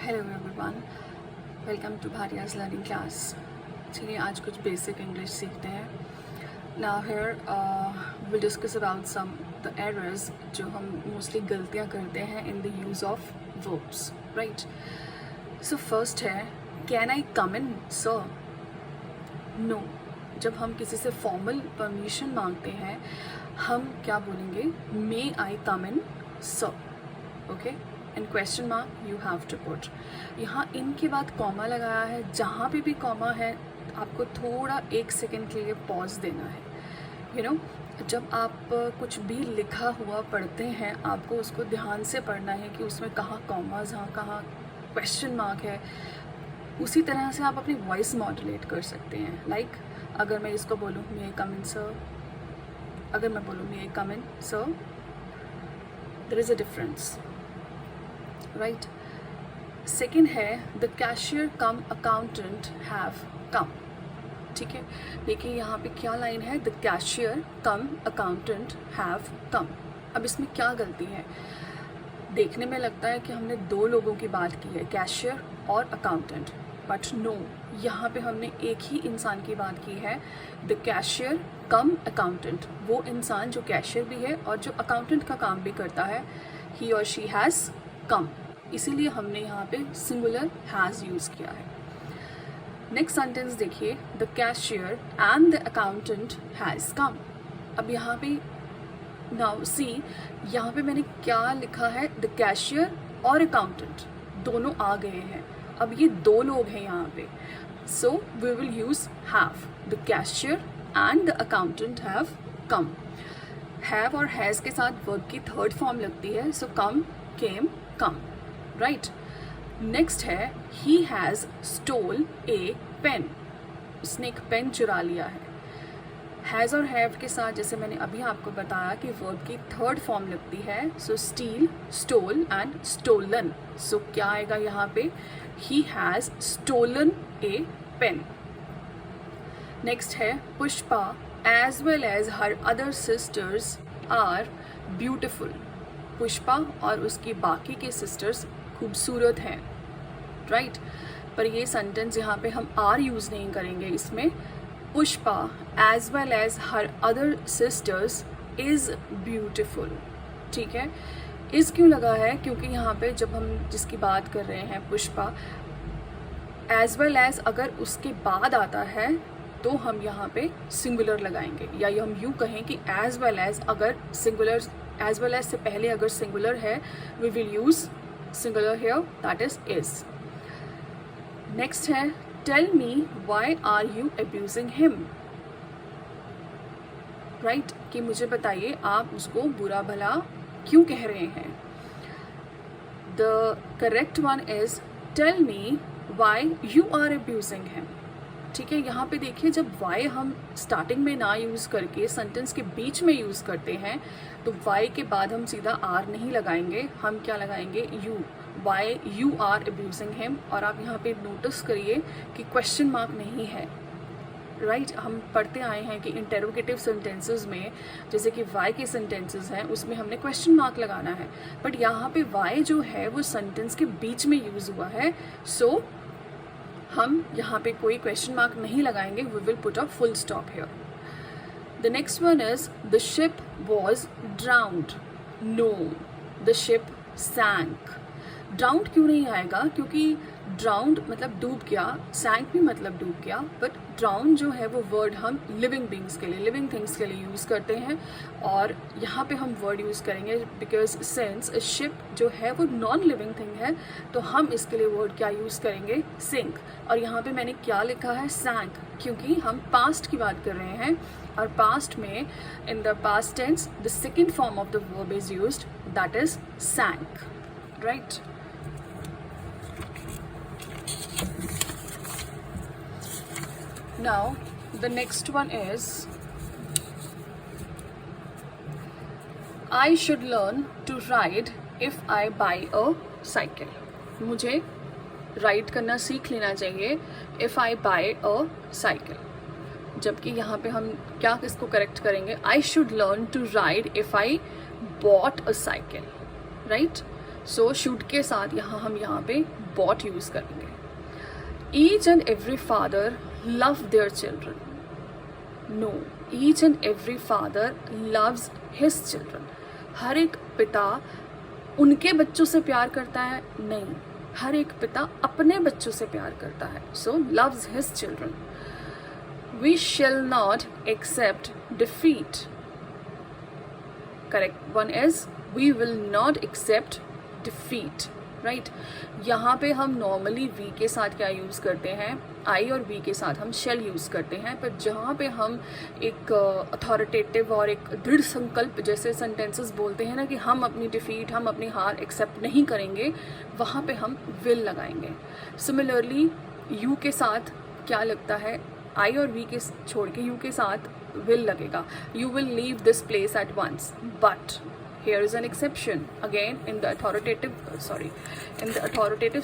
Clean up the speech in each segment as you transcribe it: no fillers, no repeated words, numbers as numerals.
Hello everyone, welcome to Bhariya's learning class. चलिए आज कुछ बेसिक इंग्लिश सीखते हैं। Now here will discuss about some the errors जो हम मोस्टली गलतियां करते हैं in the use of verbs, right. So first है can I come in sir. No, जब हम किसी से फॉर्मल परमिशन मांगते हैं हम क्या बोलेंगे, may I come in sir, okay. And question mark you have to put. यहाँ इनके बाद कॉमा लगाया है, जहाँ पे भी कॉमा है आपको थोड़ा 1 सेकेंड के लिए पॉज देना है। यू नो, जब आप कुछ भी लिखा हुआ पढ़ते हैं आपको उसको ध्यान से पढ़ना है कि उसमें कहाँ कॉमाज हैं, कहाँ क्वेश्चन मार्क है। उसी तरह से आप अपनी वॉइस मॉड्यूलेट कर सकते हैं। लाइक अगर मैं इसको बोलूँ may I come in sir, अगर मैं बोलूँ may I come in sir, there is a difference, right. Second है the cashier cum accountant have come. ठीक है, देखिए यहाँ पे क्या लाइन है, the cashier cum accountant have come. अब इसमें क्या गलती है, देखने में लगता है कि हमने 2 लोगों की बात की है, कैशियर और अकाउंटेंट, बट नो, यहाँ पे हमने एक ही इंसान की बात की है, द कैशियर कम अकाउंटेंट। वो इंसान जो कैशियर भी है और जो अकाउंटेंट का काम भी करता है, ही और शी हैज़ कम, इसीलिए हमने यहाँ पे सिंगुलर हैज़ यूज़ किया है। नेक्स्ट सेंटेंस देखिए, the cashier and the accountant has come. अब यहाँ पे नाउ सी, यहाँ पे मैंने क्या लिखा है, द कैशियर और अकाउंटेंट दोनों आ गए हैं। अब ये 2 लोग हैं यहाँ पे, so we will use have. The cashier and the accountant have come. Have और हैज़ के साथ वर्ब की 3rd फॉर्म लगती है, सो कम, केम, कम, राइट। नेक्स्ट है he has stole a pen. उसने एक पेन चुरा लिया है। हैज़ और हैव के साथ जैसे मैंने अभी आपको बताया कि वर्ब की 3rd फॉर्म लगती है, so steal, stole and stolen. So क्या आएगा यहाँ पे, he has stolen a pen. Next है Pushpa as well as her other sisters are beautiful. Pushpa और उसकी बाकी के सिस्टर्स खूबसूरत हैं, राइट। पर ये सेंटेंस यहाँ पे हम आर यूज़ नहीं करेंगे, इसमें Pushpa as well as her other sisters is beautiful. ठीक है, इज़ क्यों लगा है, क्योंकि यहाँ पे जब हम जिसकी बात कर रहे हैं पुष्पा, एज वेल एज अगर उसके बाद आता है तो हम यहाँ पे सिंगुलर लगाएंगे, या हम यूँ कहें कि एज वेल एज अगर सिंगुलर, एज वेल एज से पहले अगर सिंगुलर है we will use singular here, that is is. Next है tell me why are you abusing him. Right, कि मुझे बताइए आप उसको बुरा भला क्यों कह रहे हैं। The correct one is tell me why you are abusing him. ठीक है, यहाँ पे देखिए जब वाई हम स्टार्टिंग में ना यूज़ करके सेंटेंस के बीच में यूज़ करते हैं तो वाई के बाद हम सीधा आर नहीं लगाएंगे, हम क्या लगाएंगे, you. Why you are abusing him. और आप यहाँ पे नोटिस करिए कि क्वेश्चन मार्क नहीं है, राइट। हम पढ़ते आए हैं कि इंटेरोगेटिव सेंटेंसेस में जैसे कि वाई के सेंटेंसेस हैं उसमें हमने क्वेश्चन मार्क लगाना है, बट यहाँ पे वाई जो है वो सेंटेंस के बीच में यूज़ हुआ है, सो हम यहाँ पे कोई क्वेश्चन मार्क नहीं लगाएंगे, we will put a full stop here. The next one is the ship was drowned. No, the ship sank. Drowned क्यों नहीं आएगा, क्योंकि ड्राउंड मतलब डूब गया, सैंक भी मतलब डूब गया, बट ड्राउंड जो है वो वर्ड हम लिविंग बींग्स के लिए, लिविंग थिंग्स के लिए यूज़ करते हैं, और यहाँ पे हम वर्ड यूज़ करेंगे बिकॉज सिंस शिप जो है वो नॉन लिविंग थिंग है, तो हम इसके लिए वर्ड क्या यूज़ करेंगे, सिंक। और यहाँ पे मैंने क्या लिखा है, सैंक, क्योंकि हम पास्ट की बात कर रहे हैं, और पास्ट में in the past tense the second form of the verb is used, that is sank, right. Now the next one is I should learn to ride if I buy a cycle. मुझे ride करना सीख लेना चाहिए if I buy a cycle. जबकि यहाँ पे हम क्या इसको करेक्ट करेंगे, I should learn to ride if I bought a cycle, right? So should के साथ हम यहाँ पे बॉट यूज़ करेंगे. Each and every father love their children. No, each and every father loves his children. हर एक पिता उनके बच्चों से प्यार करता है? नहीं, हर एक पिता अपने बच्चों से प्यार करता है. So loves his children. We shall not accept defeat. Correct one is we will not accept defeat. Right, यहाँ पे हम नॉर्मली वी के साथ क्या यूज़ करते हैं? आई और वी के साथ हम शेल यूज़ करते हैं. पर जहाँ पे हम एक अथॉरिटेटिव और एक दृढ़ संकल्प जैसे सेंटेंसेस बोलते हैं ना कि हम अपनी डिफीट, हम अपनी हार एक्सेप्ट नहीं करेंगे, वहाँ पे हम विल लगाएंगे. सिमिलरली यू के साथ क्या लगता है? आई और वी के छोड़ के यू के साथ विल लगेगा. You will leave this place at once. But here is an exception again in the authoritative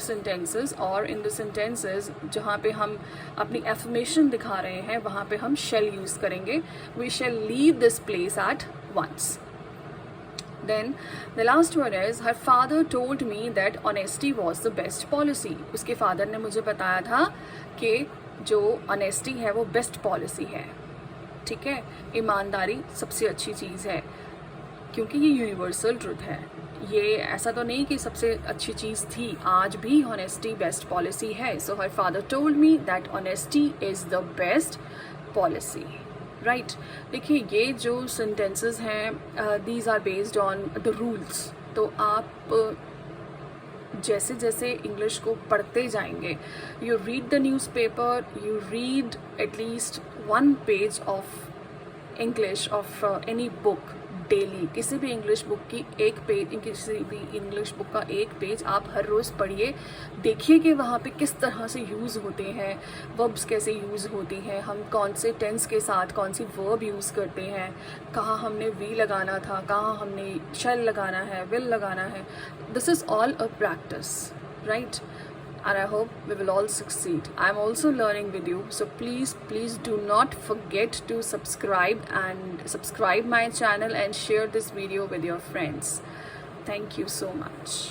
sentences or in the sentences जहाँ पे हम अपनी affirmation दिखा रहे हैं, वहाँ पे हम shall use करेंगे. We shall leave this place at once. Then the last one is her father told me that honesty was the best policy. उसके father ने मुझे बताया था कि जो honesty है वो best policy है. ठीक है, ईमानदारी सबसे अच्छी चीज़ है, क्योंकि ये यूनिवर्सल ट्रुथ है. ये ऐसा तो नहीं कि सबसे अच्छी चीज़ थी, आज भी ऑनेस्टी बेस्ट पॉलिसी है. So her father told me that honesty is the best policy. Right, देखिए ये जो सेंटेंसेस हैं these are based on the rules. तो आप जैसे जैसे इंग्लिश को पढ़ते जाएंगे, you read the newspaper, you read at least 1 page of English of any book daily. किसी भी इंग्लिश बुक की एक पेज, किसी भी इंग्लिश बुक का एक पेज आप हर रोज़ पढ़िए. देखिए कि वहाँ पे किस तरह से यूज़ होते हैं, वर्ब्स कैसे यूज़ होती हैं, हम कौन से टेंस के साथ कौन सी वर्ब यूज़ करते हैं, कहाँ हमने वी लगाना था, कहाँ हमने शैल लगाना है, विल लगाना है. This is all a practice, right? And I hope we will all succeed. I'm also learning with you, so please do not forget to subscribe my channel and share this video with your friends. Thank you so much.